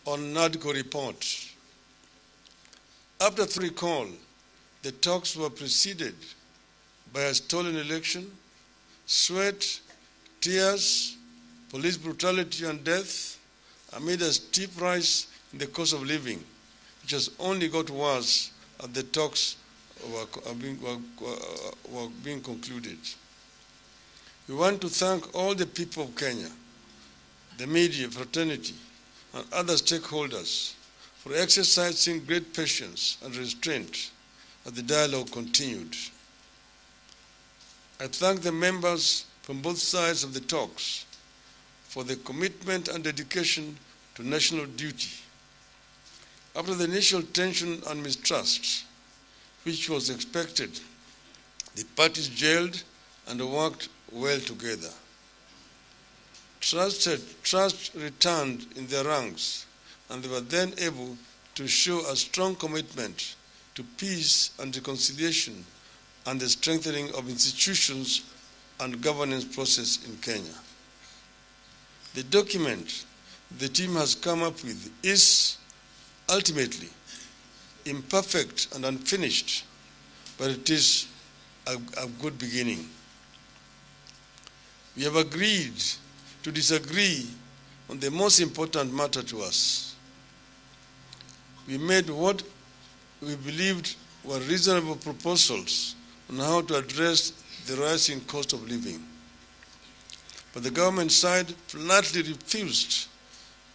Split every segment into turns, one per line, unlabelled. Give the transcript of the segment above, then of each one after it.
on NADCO report. After the recall, the talks were preceded by a stolen election, sweat, tears, police brutality and death, amid a steep rise in the cost of living, which has only got worse as the talks were being concluded. We want to thank all the people of Kenya, the media, fraternity, and other stakeholders for exercising great patience and restraint as the dialogue continued. I thank the members from both sides of the talks for their commitment and dedication to national duty. After the initial tension and mistrust, which was expected, the parties gelled and worked well together. Trust returned in their ranks, and they were then able to show a strong commitment to peace and reconciliation and the strengthening of institutions and governance process in Kenya. The document the team has come up with is ultimately imperfect and unfinished, but it is a good beginning. We have agreed to disagree on the most important matter to us. We made what we believed were reasonable proposals on how to address the rising cost of living. But the government side flatly refused,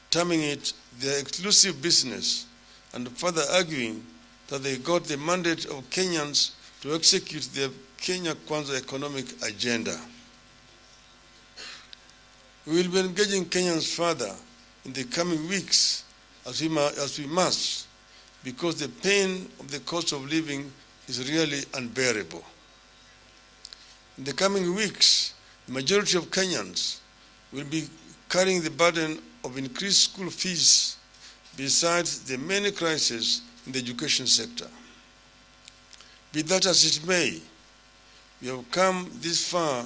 terming it their exclusive business and further arguing that they got the mandate of Kenyans to execute their Kenya Kwanza economic agenda. We will be engaging Kenyans further in the coming weeks as we must, because the pain of the cost of living is really unbearable. In the coming weeks, the majority of Kenyans will be carrying the burden of increased school fees besides the many crises in the education sector. Be that as it may, we have come this far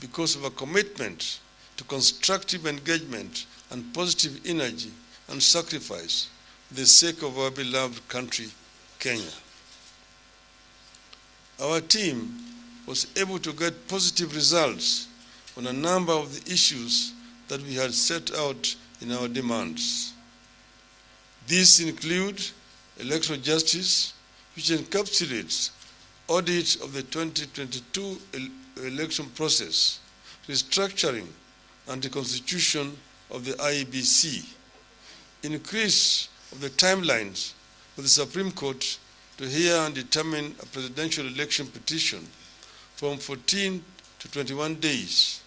because of a commitment to constructive engagement and positive energy and sacrifice for the sake of our beloved country, Kenya. Our team was able to get positive results on a number of the issues that we had set out in our demands. These include electoral justice, which encapsulates audit of the 2022 election process, restructuring and the constitution of the IEBC, increase of the timelines for the Supreme Court to hear and determine a presidential election petition from 14 to 21 days,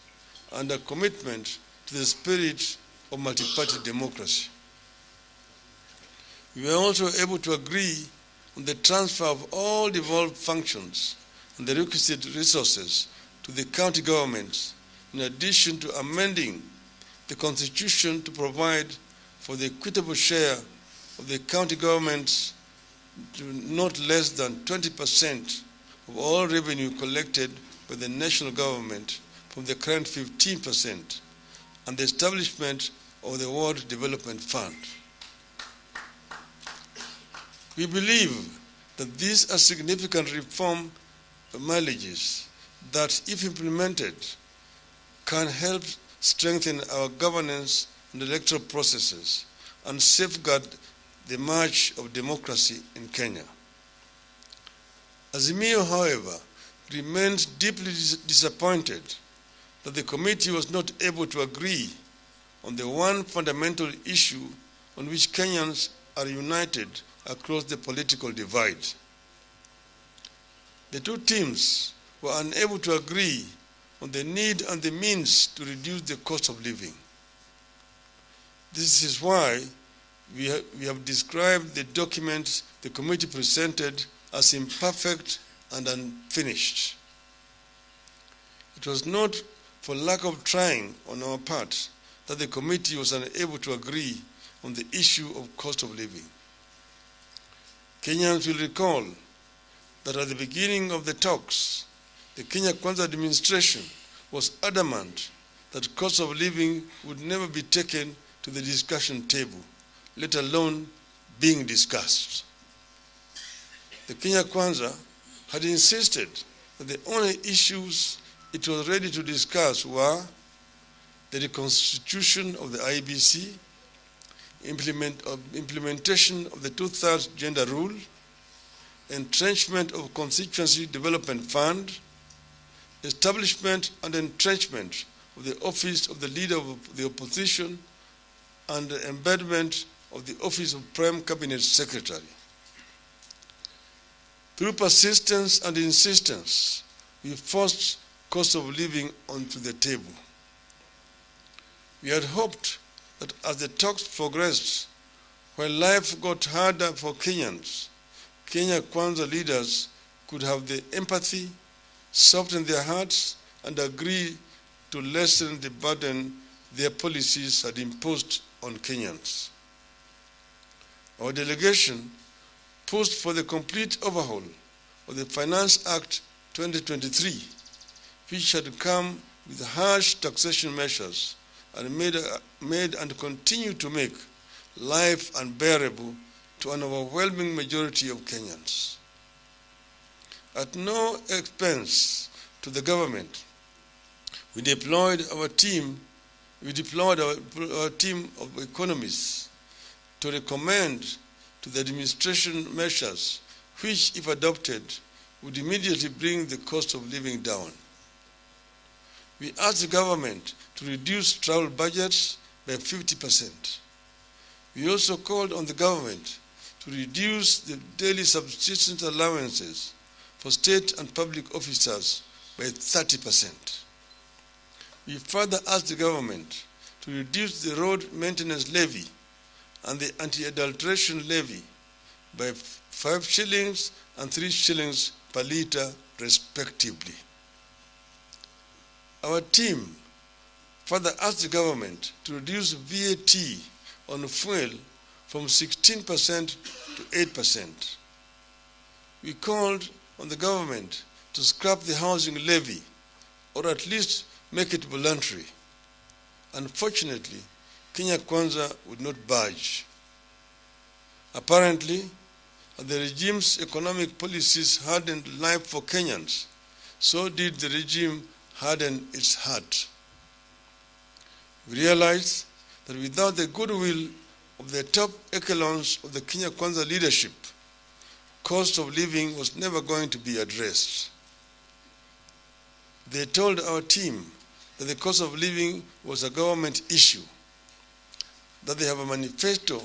and a commitment to the spirit of multi-party democracy. We were also able to agree on the transfer of all devolved functions and the requisite resources to the county governments, in addition to amending the constitution to provide for the equitable share of the county governments to not less than 20% of all revenue collected by the national government from the current 15%, and the establishment of the World Development Fund. We believe that these are significant reform mileages that, if implemented, can help strengthen our governance and electoral processes and safeguard the march of democracy in Kenya. Azimio, however, remains deeply disappointed that the committee was not able to agree on the one fundamental issue on which Kenyans are united across the political divide. The two teams were unable to agree on the need and the means to reduce the cost of living. This is why we have described the document the committee presented as imperfect and unfinished. It was not for lack of trying on our part that the committee was unable to agree on the issue of cost of living. Kenyans will recall that at the beginning of the talks, the Kenya Kwanza administration was adamant that cost of living would never be taken to the discussion table, let alone being discussed. The Kenya Kwanza had insisted that the only issues it was ready to discuss were the reconstitution of the IEBC, implementation of the two-thirds gender rule, entrenchment of Constituency Development Fund, establishment and entrenchment of the office of the Leader of the Opposition, and the embedment of the office of Prime Cabinet Secretary. Through persistence and insistence, we forced cost of living onto the table. We had hoped that as the talks progressed, while life got harder for Kenyans, Kenya Kwanza leaders could have the empathy, soften their hearts, and agree to lessen the burden their policies had imposed on Kenyans. Our delegation pushed for the complete overhaul of the Finance Act 2023, which had come with harsh taxation measures and made and continue to make life unbearable to an overwhelming majority of Kenyans. At no expense to the government, we deployed our team of economists to recommend to the administration measures which, if adopted, would immediately bring the cost of living down. We asked the government to reduce travel budgets by 50%. We also called on the government to reduce the daily subsistence allowances for state and public officers by 30%. We further asked the government to reduce the road maintenance levy and the anti-adulteration levy by 5 shillings and 3 shillings per litre, respectively. Our team further asked the government to reduce VAT on fuel from 16% to 8%. We called on the government to scrap the housing levy, or at least make it voluntary. Unfortunately, Kenya Kwanza would not budge. Apparently, as the regime's economic policies hardened life for Kenyans, so did the regime harden its heart. We realized that without the goodwill of the top echelons of the Kenya Kwanza leadership, cost of living was never going to be addressed. They told our team that the cost of living was a government issue, that they have a manifesto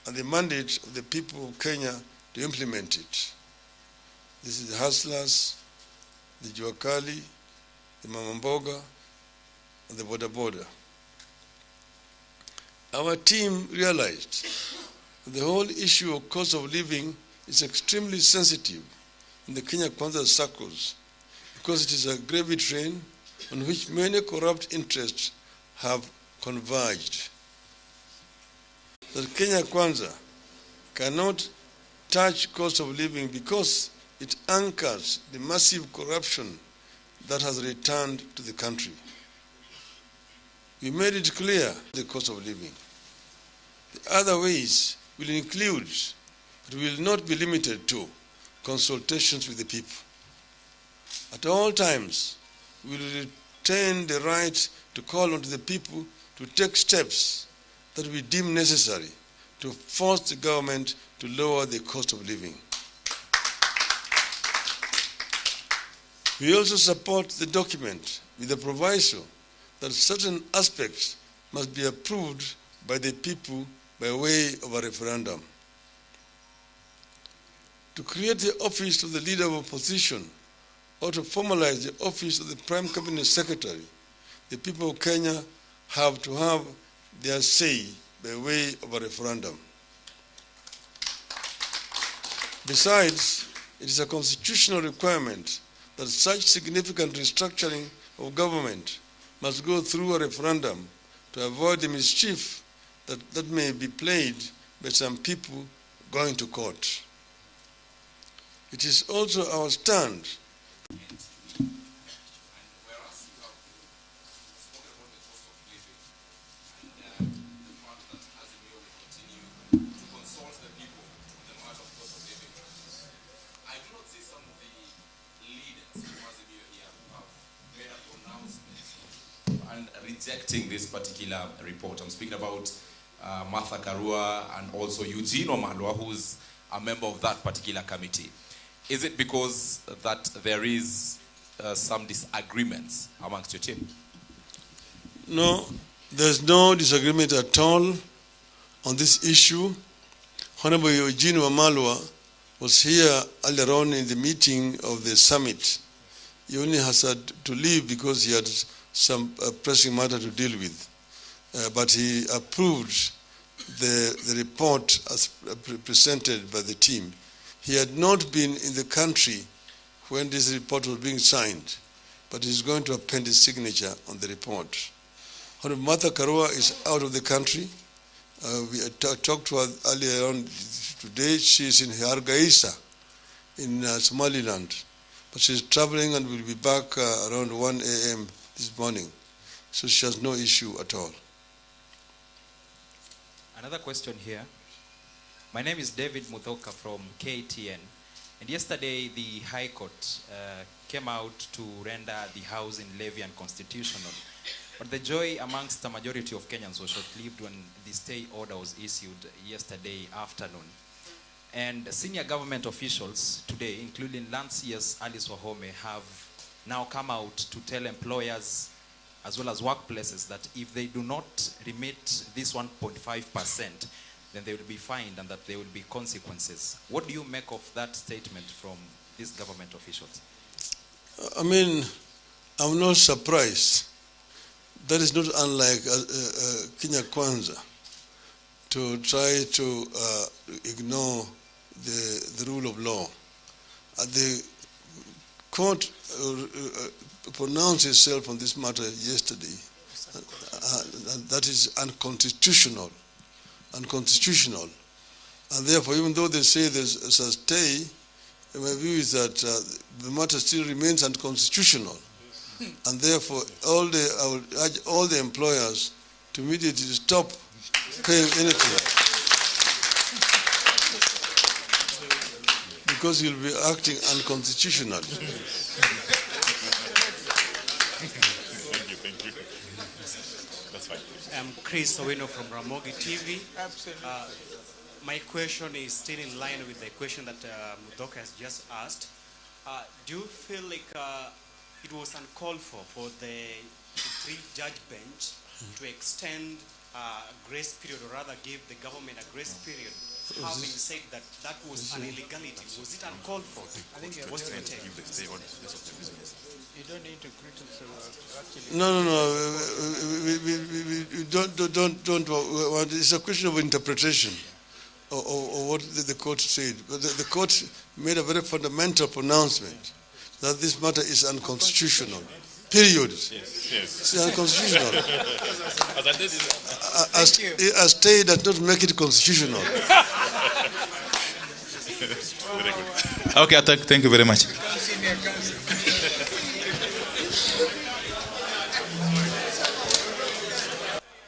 and the mandate of the people of Kenya to implement it. This is the hustlers, the Juakali, the Mamamboga, and the Boda Boda. Our team realized that the whole issue of cost of living is extremely sensitive in the Kenya Kwanza circles because it is a gravy train on which many corrupt interests have converged. That Kenya Kwanza cannot touch cost of living because it anchors the massive corruption that has returned to the country. We made it clear the cost of living. The other ways will include, but will not be limited to, consultations with the people. At all times, we will retain the right to call on the people to take steps that we deem necessary to force the government to lower the cost of living. We also support the document with the proviso that certain aspects must be approved by the people by way of a referendum. To create the office of the Leader of Opposition or to formalize the office of the Prime Cabinet Secretary, the people of Kenya have to have their say by way of a referendum. Besides, it is a constitutional requirement that such significant restructuring of government must go through a referendum to avoid the mischief that may be played by some people going to court. It is also our stand
rejecting this particular report. I'm speaking about Martha Karua and also Eugene Wamalwa, who's a member of that particular committee. Is it because that there is some disagreements amongst your team?
No, there's no disagreement at all on this issue. Honorable Eugene Wamalwa was here earlier on in the meeting of the summit. He only has had to leave because he had some pressing matter to deal with. But he approved the report as presented by the team. He had not been in the country when this report was being signed, but he's going to append his signature on the report. Honorable Martha Karua is out of the country. We talked to her earlier on today. She's in Hargeisa in Somaliland, but she's traveling and will be back around 1 a.m. this morning. So she has no issue at all.
Another question here. My name is David Muthoka from KTN. And yesterday the High Court came out to render the housing levy unconstitutional. But the joy amongst the majority of Kenyans was short-lived when the stay order was issued yesterday afternoon. And senior government officials today, including Lancia's Alice Wahome, have now come out to tell employers as well as workplaces that if they do not remit this 1.5%, then they will be fined and that there will be consequences. What do you make of that statement from these government officials?
I mean, I'm not surprised. That is not unlike Kenya Kwanza to try to ignore the rule of law. The court pronounced itself on this matter yesterday. And that is unconstitutional. Unconstitutional. And therefore, even though they say there's a stay, my view is that the matter still remains unconstitutional. And therefore, I would urge all the employers to immediately stop paying anything. Because you'll be acting unconstitutionally.
Thank you. That's fine.
I'm Chris Owino from Ramogi TV.
Absolutely.
My question is still in line with the question that Muthoka has just asked. Do you feel like it was uncalled for the three-judge bench to extend a grace period, or rather give the government a grace period, having said that that was an illegality? Was it uncalled for?
I think you're
What's your take?
You don't need to criticize actually.
No. We don't. It's a question of interpretation of what the court said. But the court made a very fundamental pronouncement that this matter is unconstitutional. Period.
Yes.
It's unconstitutional.
As I did,
A stay does not make it constitutional.
okay, thank you very much.
Senior counsel.